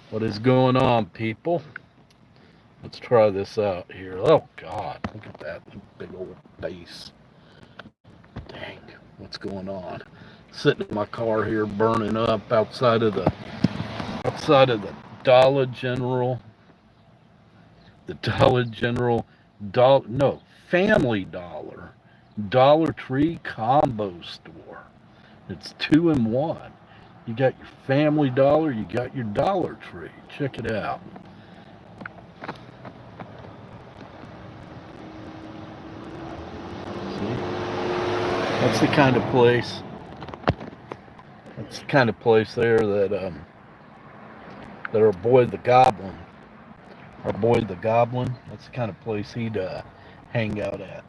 What is going on, people? Let's try this out here. Oh, God. Look at that big old bass. Dang. What's going on? Sitting in my car here burning up outside of the Dollar General. The Dollar General no, Family Dollar. Dollar Tree combo store. It's two in one. You got your Family Dollar, you got your Dollar Tree. Check it out. See? That's the kind of place. That's the kind of place there that our boy the Goblin. That's the kind of place he'd hang out at.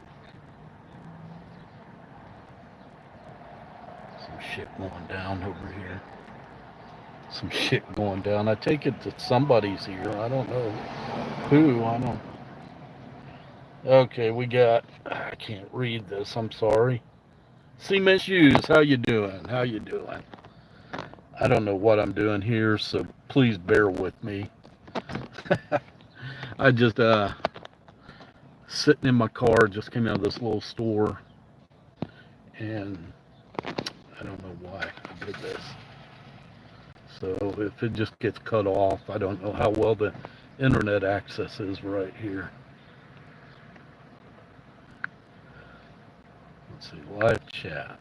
Some shit going down over here. Some shit going down. I take it that somebody's here. I don't know who. I don't. Okay, we got. I can't read this. I'm sorry. Cement shoes. How you doing? How you doing? I don't know what I'm doing here, so please bear with me. I just sitting in my car, just came out of this little store, and I don't know why I did this. So if it just gets cut off, I don't know how well the internet access is right here. Let's see, live chat.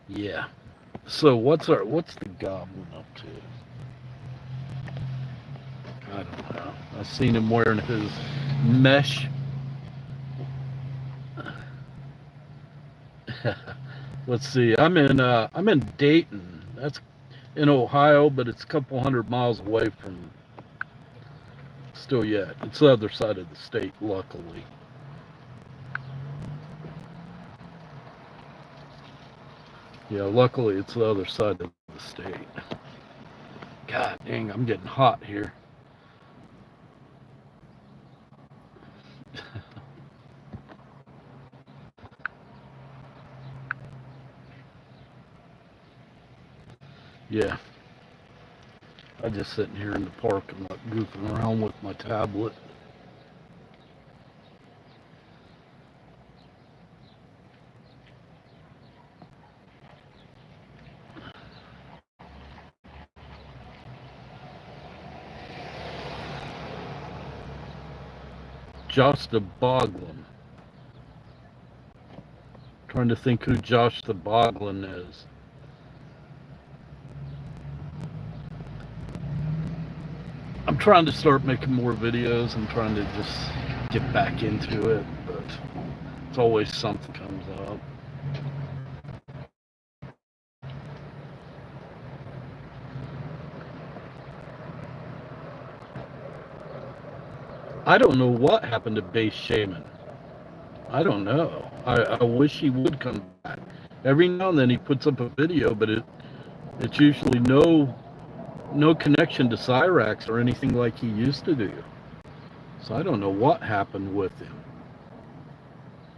Yeah. So what's the goblin up to? I don't know. I've seen him wearing his mesh. Let's see. I'm in Dayton. That's in Ohio, but it's a couple hundred miles away from still yet. It's the other side of the state, luckily. Yeah, luckily it's the other side of the state. God dang, I'm getting hot here. Yeah, I just sitting here in the park and like goofing around with my tablet. Josh the Boglin. Trying to think who Josh the Boglin is. I'm trying to start making more videos. I'm trying to just get back into it, but it's always something comes up. I don't know what happened to Base Shaman. I don't know. I wish he would come back. Every now and then he puts up a video, but it's usually no connection to Cyrax or anything like he used to do. So I don't know what happened with him.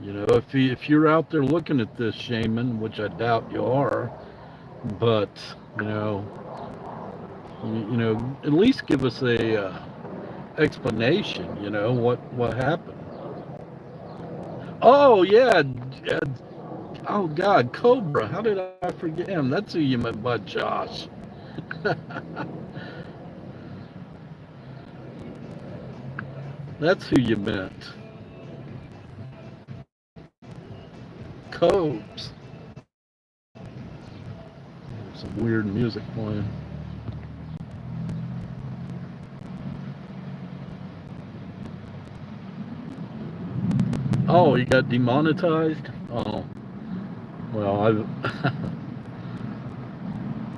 You know, if you're out there looking at this, Shaman, which I doubt you are, but you know, at least give us a explanation. You know what happened. Oh yeah, oh God, Cobra. How did I forget him? That's who you meant by Josh. That's who you meant. Cobes. Some weird music playing. Oh, he got demonetized? Oh, well, I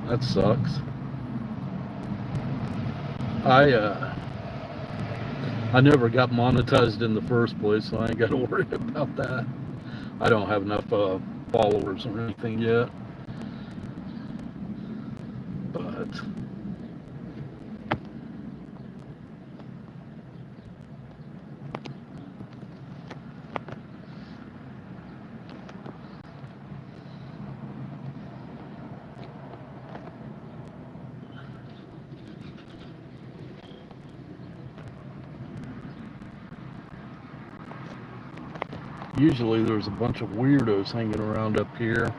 that sucks. I I never got monetized in the first place, so I ain't got to worry about that. I don't have enough followers or anything yet, but Usually there's a bunch of weirdos hanging around up here.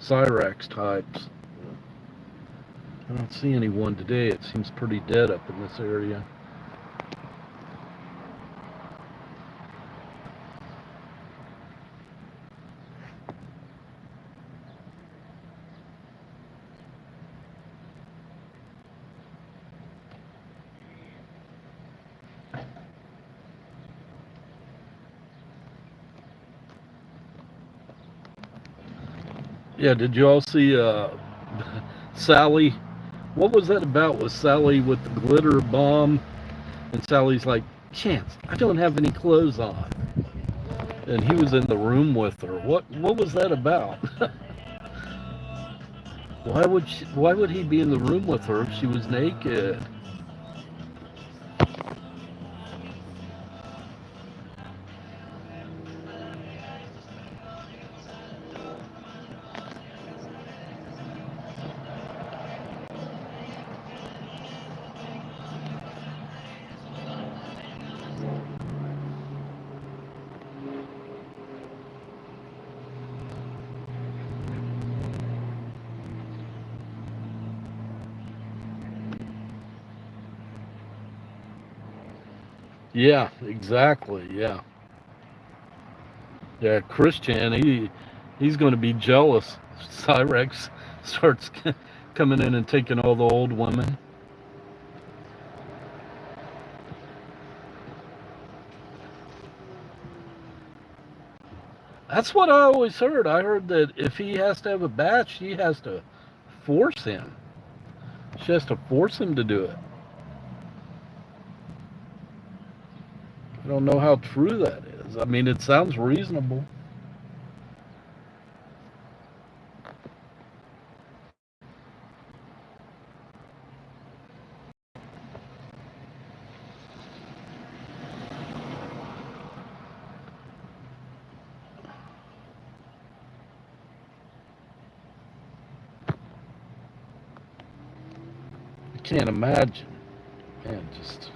Cyrax types. I don't see anyone today. It seems pretty dead up in this area. Yeah, did you all see Sally? What was that about with Sally with the glitter bomb? And Sally's like, Chance, I don't have any clothes on. And he was in the room with her. What was that about? Why would he be in the room with her if she was naked? Yeah, exactly. Yeah. Yeah, Christian, he's going to be jealous. Cyrex starts coming in and taking all the old women. That's what I always heard. I heard that if he has to have a batch, she has to force him. She has to force him to do it. I don't know how true that is. I mean, it sounds reasonable. I can't imagine. Man, just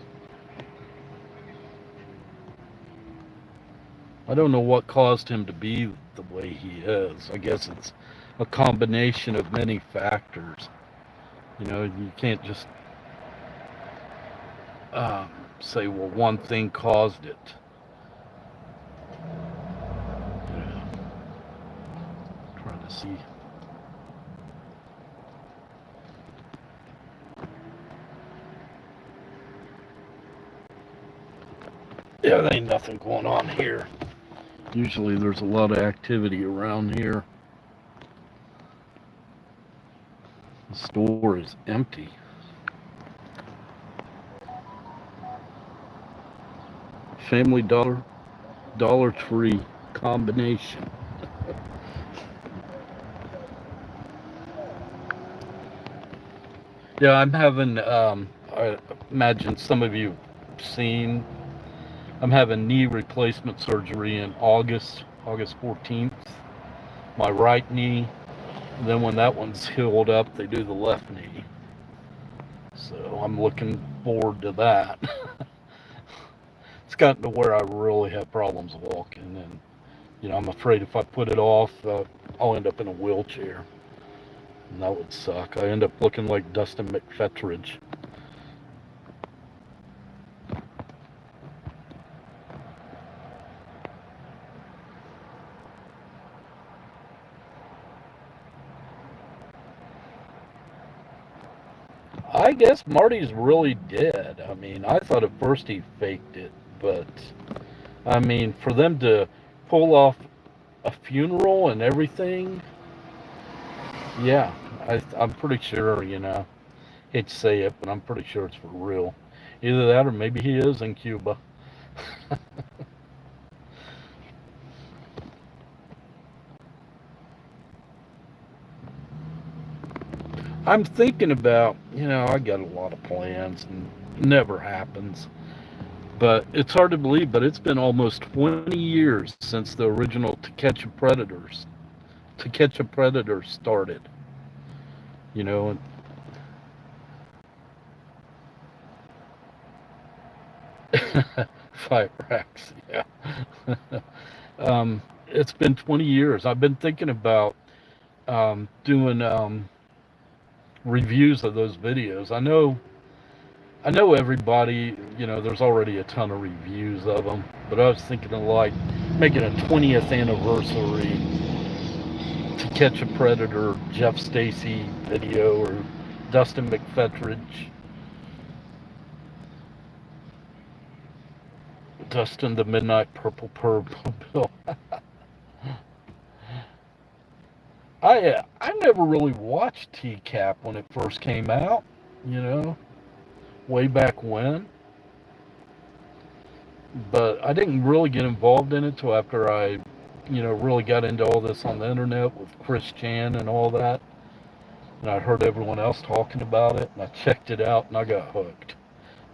I don't know what caused him to be the way he is. I guess it's a combination of many factors. You know, you can't just um, say, well, one thing caused it. Yeah, trying to see. Yeah, there ain't nothing going on here. Usually there's a lot of activity around here. The store is empty. Family Dollar, Dollar Tree combination. Yeah, I'm having, I imagine some of you have seen, I'm having knee replacement surgery in August 14th. My right knee. And then when that one's healed up, they do the left knee. So I'm looking forward to that. It's gotten to where I really have problems walking, and I'm afraid if I put it off, I'll end up in a wheelchair, and that would suck. I end up looking like Dustin McFetridge. I guess Marty's really dead. I mean, I thought at first he faked it, but I mean, for them to pull off a funeral and everything, yeah, I'm pretty sure, hate to say it, but I'm pretty sure it's for real. Either that or maybe he is in Cuba. I'm thinking about, I got a lot of plans and it never happens. But it's hard to believe, but it's been almost 20 years since the original To Catch a Predator started. You know, Fire X, yeah. It's been 20 years. I've been thinking about doing reviews of those videos. I know everybody, there's already a ton of reviews of them, but I was thinking of like making a 20th anniversary To Catch a Predator Jeff Stacy video or Dustin McFetridge, Dustin the Midnight Purple Bill. I never really watched TCAP when it first came out, you know, way back when. But I didn't really get involved in it till after I, really got into all this on the internet with Chris Chan and all that. And I heard everyone else talking about it, and I checked it out, and I got hooked.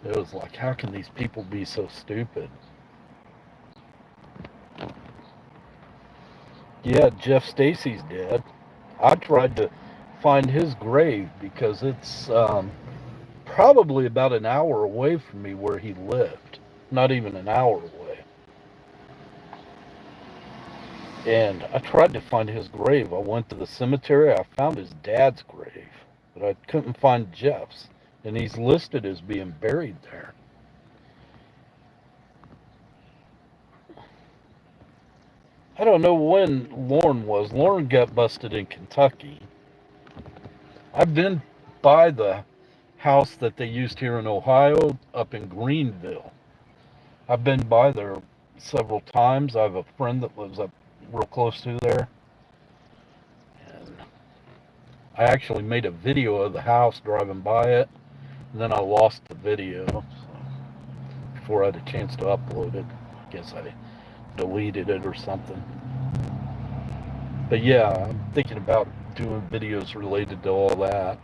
It was like, how can these people be so stupid? Yeah, Jeff Stacy's dead. I tried to find his grave because it's probably about an hour away from me where he lived. Not even an hour away. And I tried to find his grave. I went to the cemetery. I found his dad's grave, but I couldn't find Jeff's. And he's listed as being buried there. I don't know when Lauren was. Lauren got busted in Kentucky. I've been by the house that they used here in Ohio up in Greenville. I've been by there several times. I have a friend that lives up real close to there. And I actually made a video of the house driving by it, and then I lost the video. So before I had a chance to upload it, I guess I deleted it or something. But yeah, I'm thinking about doing videos related to all that.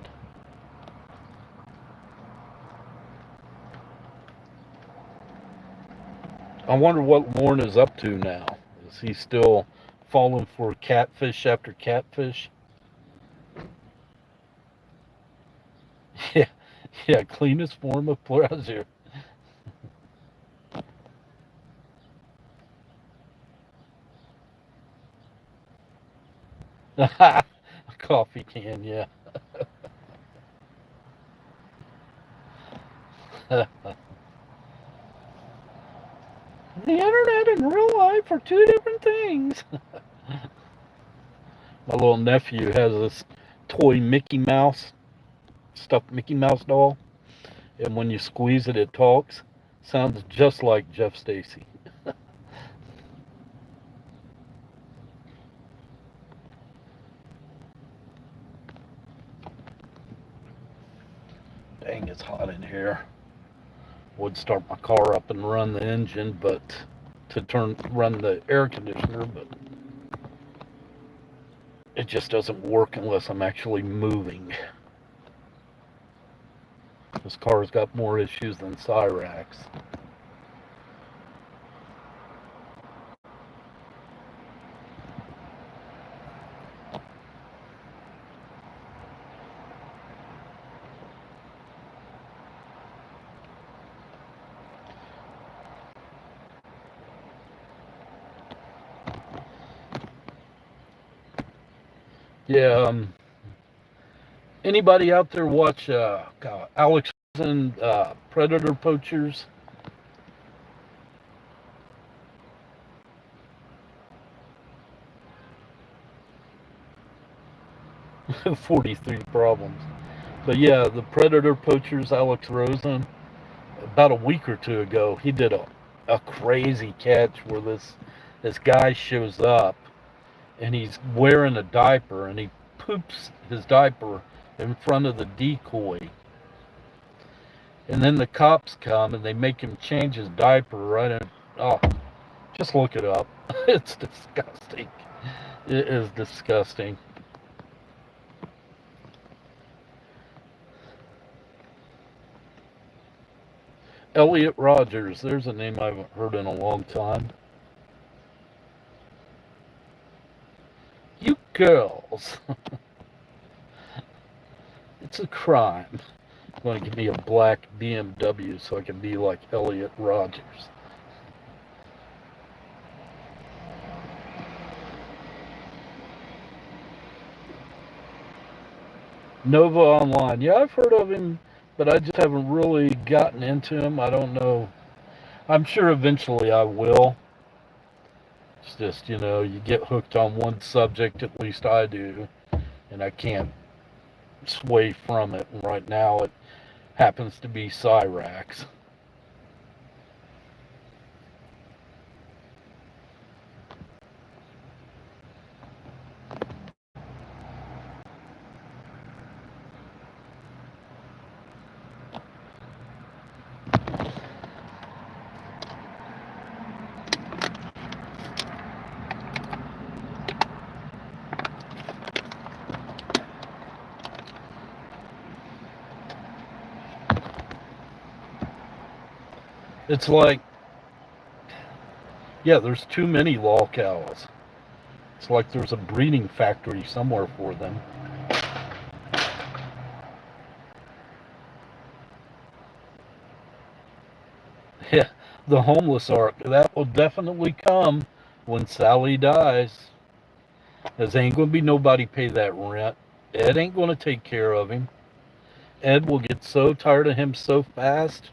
I wonder what Lauren is up to now. Is he still falling for catfish after catfish? Yeah, yeah, cleanest form of pleasure. A coffee can, yeah. The internet and real life are two different things. My little nephew has this toy Mickey Mouse, stuffed Mickey Mouse doll, and when you squeeze it, it talks. Sounds just like Jeff Stacy. Dang, it's hot in here. Would start my car up and run the engine, but to run the air conditioner, but it just doesn't work unless I'm actually moving. This car's got more issues than Cyrax. Yeah, anybody out there watch Alex and Predator Poachers? 43 problems. But yeah, the Predator Poachers, Alex Rosen, about a week or two ago, he did a crazy catch where this guy shows up and he's wearing a diaper and he poops his diaper in front of the decoy. And then the cops come and they make him change his diaper right in. Oh, just look it up. It's disgusting. It is disgusting. Elliot Rogers, there's a name I haven't heard in a long time. You girls. It's a crime. I'm going to give me a black BMW so I can be like Elliot Rogers. Nova Online. Yeah, I've heard of him, but I just haven't really gotten into him. I don't know. I'm sure eventually I will. It's just, you get hooked on one subject, at least I do, and I can't sway from it. And right now it happens to be Cyrax. It's like, yeah, there's too many lol cows. It's like there's a breeding factory somewhere for them. Yeah, the homeless arc. That will definitely come when Sally dies. There's ain't gonna be nobody pay that rent. Ed ain't gonna take care of him. Ed will get so tired of him so fast.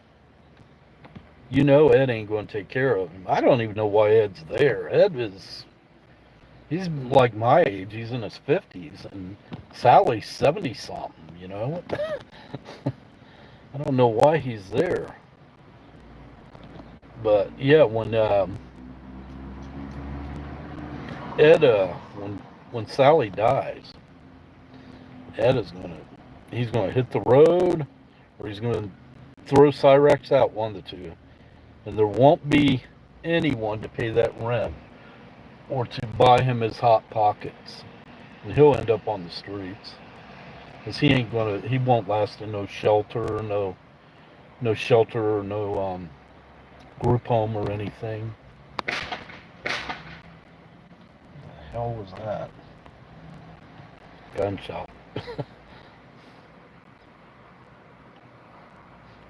Ed ain't gonna take care of him. I don't even know why Ed's there. He's like my age. He's in his 50s, and Sally's 70 something. I don't know why he's there. But yeah, Ed, when Sally dies, Ed is he's gonna hit the road, or he's gonna throw Cyrex out, one of the two, and there won't be anyone to pay that rent or to buy him his hot pockets, and he'll end up on the streets. Cause he won't last in no shelter, no shelter, or no group home or anything. The hell was that? Gunshot.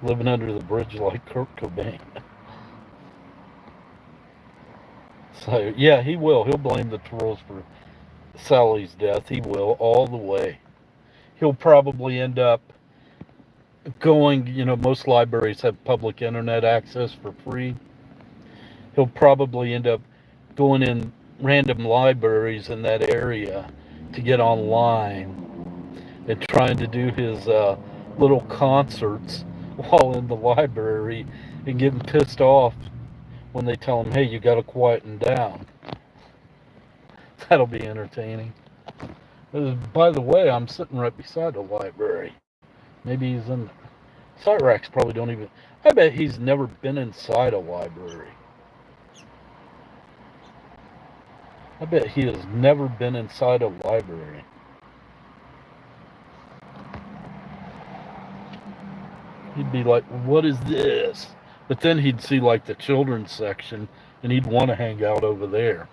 Living under the bridge like Kurt Cobain. So yeah, he will. He'll blame the trolls for Sally's death. He will, all the way. He'll probably end up going. Most libraries have public internet access for free. He'll probably end up going in random libraries in that area to get online and trying to do his little concerts while in the library and getting pissed off when they tell him, hey, you got to quieten down. That'll be entertaining. By the way, I'm sitting right beside the library. Maybe he's in. Cyrax probably don't even. I bet he's never been inside a library. I bet he has never been inside a library. He'd be like, what is this? But then he'd see like the children's section and he'd want to hang out over there.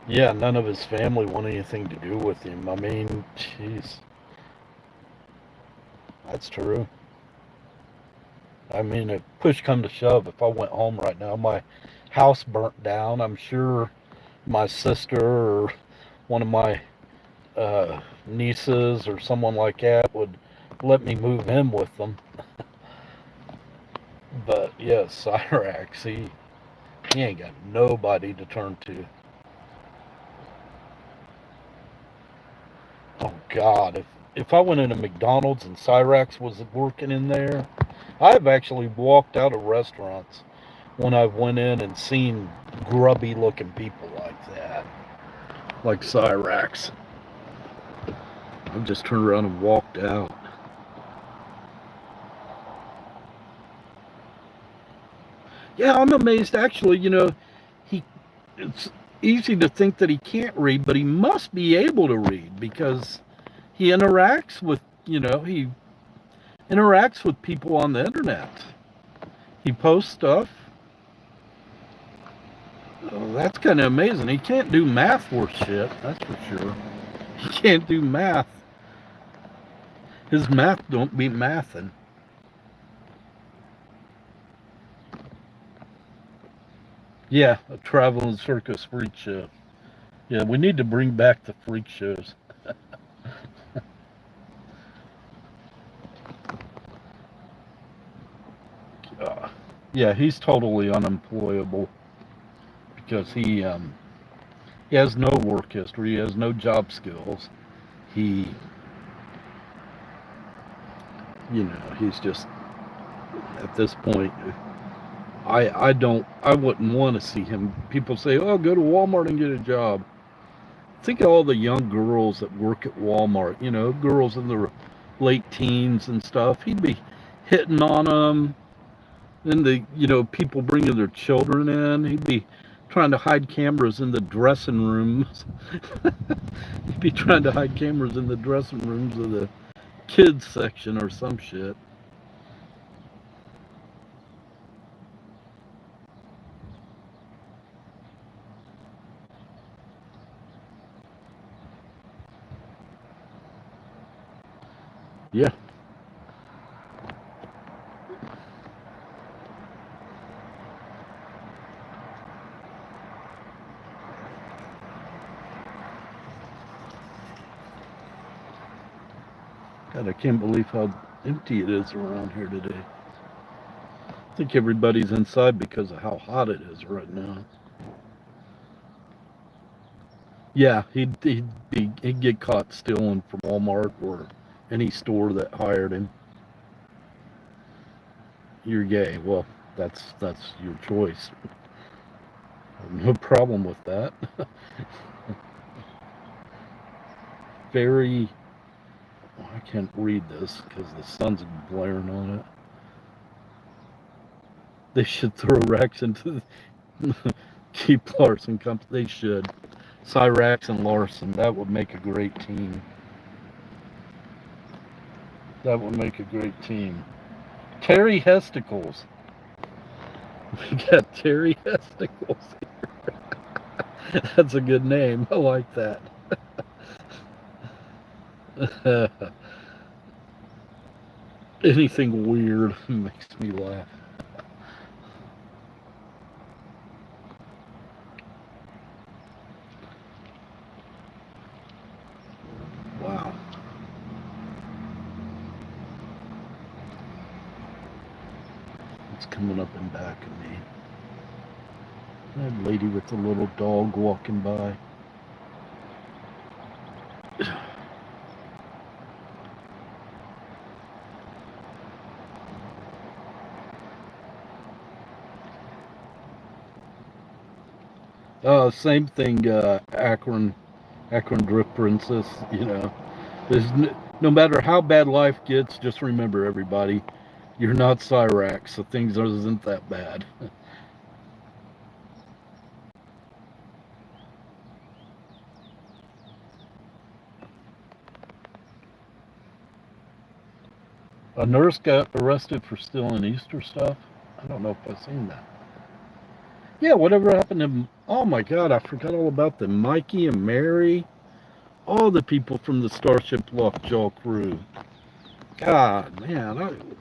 Yeah, none of his family want anything to do with him. I mean, jeez. That's true. I mean, if push come to shove, if I went home right now, my house burnt down, I'm sure my sister or one of my nieces or someone like that would let me move in with them. But yes, Cyrax, he ain't got nobody to turn to. Oh God, if I went into McDonald's and Cyrax was working in there, I've actually walked out of restaurants when I've went in and seen grubby looking people like that, like Cyrax. I've just turned around and walked out. Yeah, I'm amazed actually, he it's easy to think that he can't read, but he must be able to read because he interacts with, he interacts with people on the internet. He posts stuff. Oh, that's kind of amazing. He can't do math worth shit, that's for sure. He can't do math. His math don't be mathin'. Yeah, a traveling circus freak show. Yeah, we need to bring back the freak shows. Uh, yeah, he's totally unemployable because he has no work history. He has no job skills. He, he's just at this point. I wouldn't want to see him. People say, "Oh, go to Walmart and get a job." Think of all the young girls that work at Walmart. Girls in their late teens and stuff. He'd be hitting on them. Then people bringing their children in. He'd be trying to hide cameras in the dressing rooms. He'd be trying to hide cameras in the dressing rooms of the kids section or some shit. Yeah. God, I can't believe how empty it is around here today. I think everybody's inside because of how hot it is right now. Yeah, he'd get caught stealing from Walmart or any store that hired him. You're gay. Well, that's your choice. No problem with that. Very. I can't read this because the sun's blaring on it. They should throw Rex into keep Larson company. They should. Cyrax and Larson. That would make a great team. That would make a great team. Terry Hesticles. We got Terry Hesticles here. That's a good name. I like that. Anything weird makes me laugh. Wow. It's coming up in back of me. That lady with the little dog walking by. Same thing, Akron Drift Princess. There's no matter how bad life gets, just remember, everybody, you're not Cyrax, so things isn't that bad. A nurse got arrested for stealing Easter stuff. I don't know if I've seen that. Yeah, whatever happened to? Oh my God, I forgot all about them. Mikey and Mary, all the people from the Starship Lockjaw crew. God, man,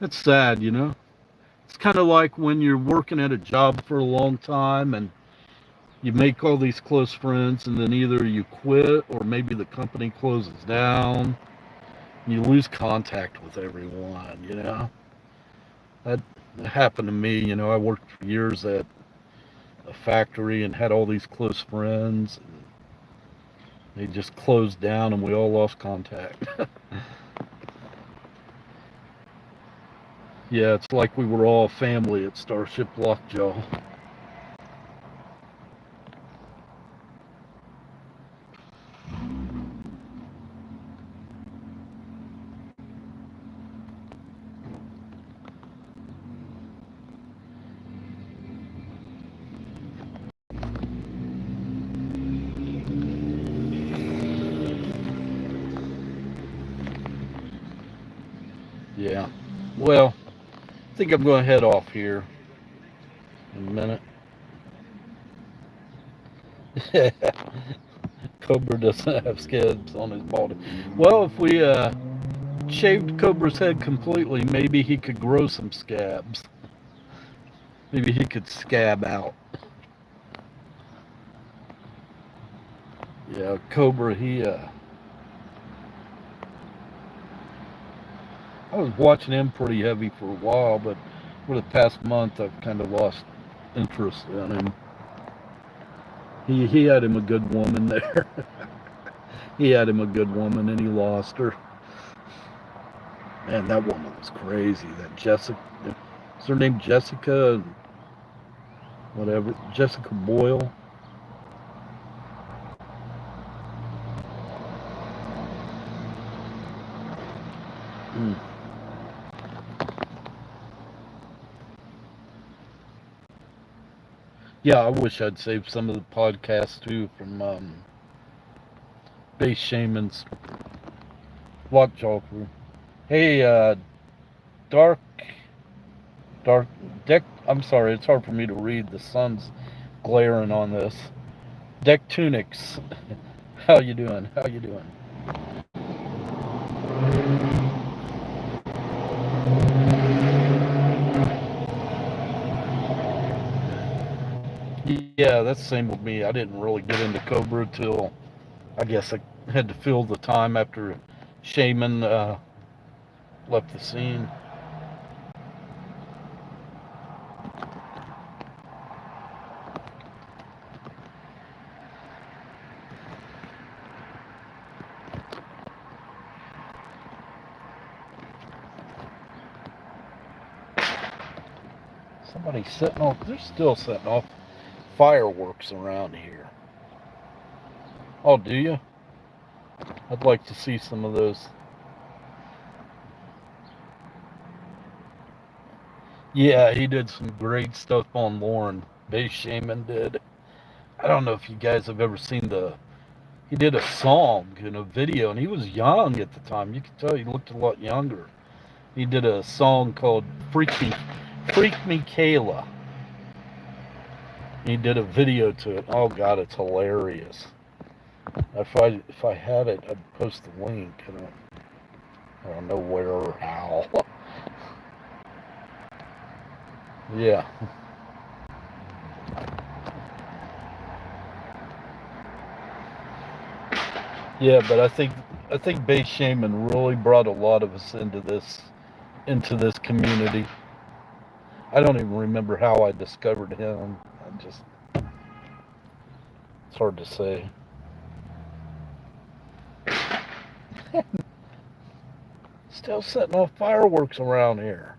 that's sad. It's kind of like when you're working at a job for a long time and you make all these close friends, and then either you quit or maybe the company closes down. And you lose contact with everyone. That happened to me. I worked for years at a factory and had all these close friends. And they just closed down and we all lost contact. Yeah, it's like we were all family at Starship Lockjaw. Yeah. Well, I think I'm going to head off here in a minute. Cobra doesn't have scabs on his body. Well, if we shaved Cobra's head completely, maybe he could grow some scabs. Maybe he could scab out. Yeah, Cobra, I was watching him pretty heavy for a while, but for the past month, I've kind of lost interest in him. He had him a good woman there. He had him a good woman, and he lost her. Man, that woman was crazy. That Jessica, is her name Jessica? Whatever, Jessica Boyle. Mm. Yeah, I wish I'd saved some of the podcasts too from Base Shaman's Lockjaw crew. Hey, Dark, Dark, Deck. I'm sorry, it's hard for me to read. The sun's glaring on this. Deck Tunics. How you doing? How you doing? Yeah, that's the same with me. I didn't really get into Cobra till I guess I had to fill the time after Shaman left the scene. Somebody's setting off. They're still setting off fireworks around here. Oh, do you? I'd like to see some of those. Yeah, he did some great stuff on Lauren. Base Shaman did. I don't know if you guys have ever seen the. He did a song in a video, and he was young at the time. You could tell he looked a lot younger. He did a song called Freak Me Kayla." He did a video to it. Oh God, it's hilarious. If I had it, I'd post the link. I don't know where or how. Yeah, yeah, but I think Base Shaman really brought a lot of us into this community. I don't even remember how I discovered him. It's hard to say. Still setting off fireworks around here.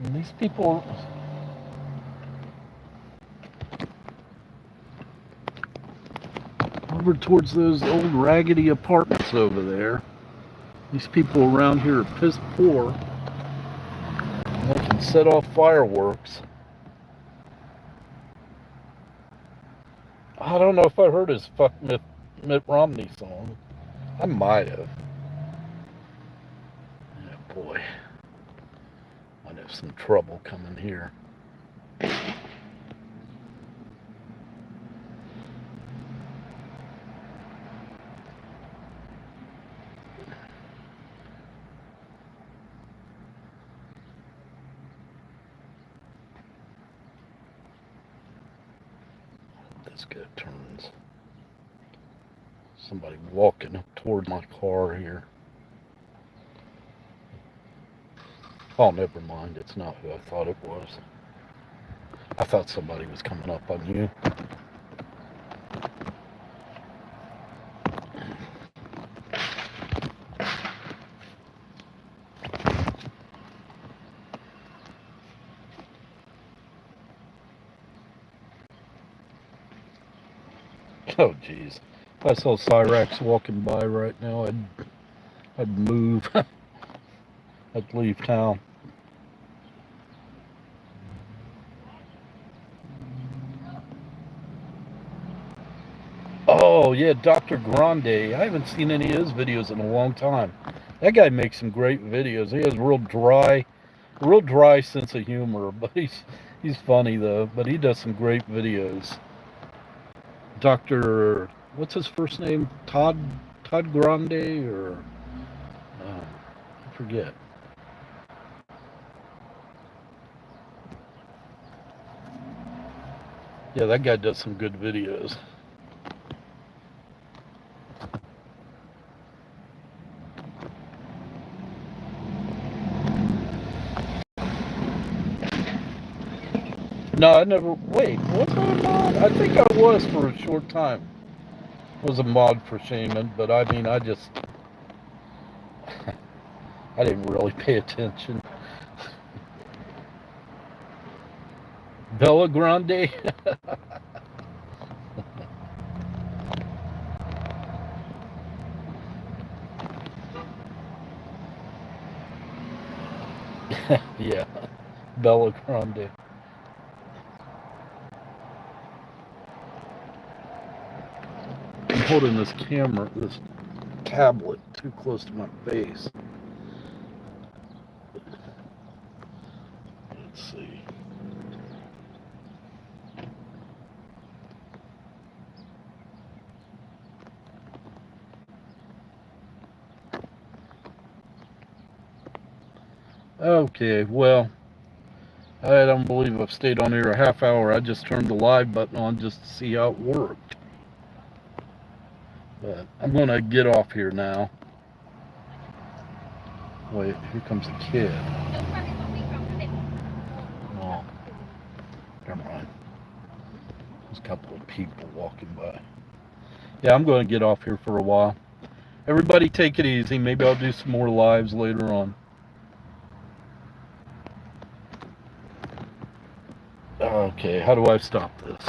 And these people over towards those old raggedy apartments over there. These people around here are piss poor. And they can set off fireworks. I don't know if I heard his Fuck Mitt Romney song. I might have. Yeah, boy. I'd have some trouble coming here. This guy turns. Somebody walking up toward my car here. Oh, never mind. It's not who I thought it was. I thought somebody was coming up on you. Oh, jeez. If I saw Cyrax walking by right now, I'd move. I'd leave town. Oh, yeah, Dr. Grande. I haven't seen any of his videos in a long time. That guy makes some great videos. He has real dry sense of humor, but he's funny though. But he does some great videos. Dr. What's his first name? Todd Grande or I forget. Yeah, that guy does some good videos. No, I never. Wait, was I a mod? I think I was for a short time. Was a mod for Shaman, but I mean, I just I didn't really pay attention. Bella Grande. Yeah, Bella Grande. I'm holding this camera, this tablet, too close to my face. Let's see. Okay, well, I don't believe I've stayed on here a half hour. I just turned the live button on just to see how it worked. But I'm going to get off here now. Wait, here comes a kid. Oh, never mind. There's a couple of people walking by. Yeah, I'm going to get off here for a while. Everybody take it easy. Maybe I'll do some more lives later on. Okay, how do I stop this?